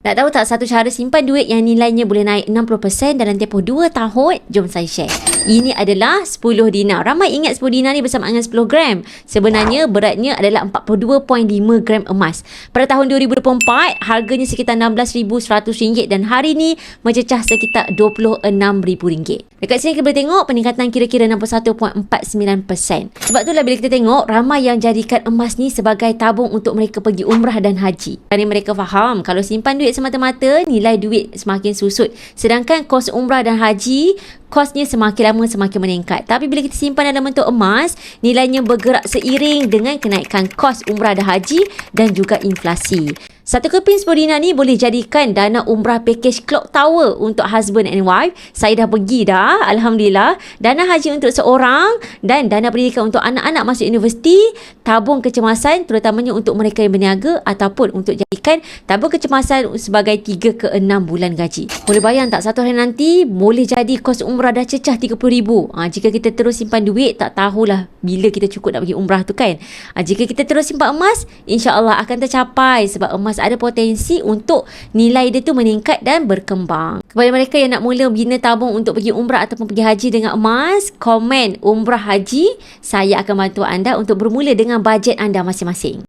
Nak tahu tak satu cara simpan duit yang nilainya boleh naik 60% dalam tempoh 2 tahun? Jom saya share. Ini adalah 10 dinar. Ramai ingat 10 dinar ni bersama dengan 10 gram. Sebenarnya beratnya adalah 42.5 gram emas. Pada tahun 2024, harganya sekitar RM16,100 dan hari ni mencecah sekitar RM26,000. Dekat sini kita boleh tengok peningkatan kira-kira 61.49%. Sebab itulah bila kita tengok ramai yang jadikan emas ni sebagai tabung untuk mereka pergi umrah dan haji. Kerana mereka faham kalau simpan duit semata-mata, nilai duit semakin susut. Sedangkan kos umrah dan haji, kosnya semakin lama semakin meningkat. Tapi bila kita simpan dalam bentuk emas, nilainya bergerak seiring dengan kenaikan kos umrah dan haji dan juga inflasi. Satu keping 10 dinar ni boleh jadikan dana umrah package Clock Tower untuk husband and wife. Saya dah pergi dah, Alhamdulillah. Dana haji untuk seorang dan dana pendidikan untuk anak-anak masuk universiti, tabung kecemasan terutamanya untuk mereka yang berniaga ataupun untuk jadikan tabung kecemasan sebagai 3 ke 6 bulan gaji. Boleh bayang tak satu hari nanti boleh jadi kos umrah dah cecah RM30,000. Jika kita terus simpan duit, tak tahulah bila kita cukup nak pergi umrah tu kan. Jika kita terus simpan emas, insya-Allah akan tercapai sebab emas ada potensi untuk nilai dia tu meningkat dan berkembang. Kepada mereka yang nak mula bina tabung untuk pergi umrah ataupun pergi haji dengan emas, komen umrah haji, saya akan bantu anda untuk bermula dengan bajet anda masing-masing.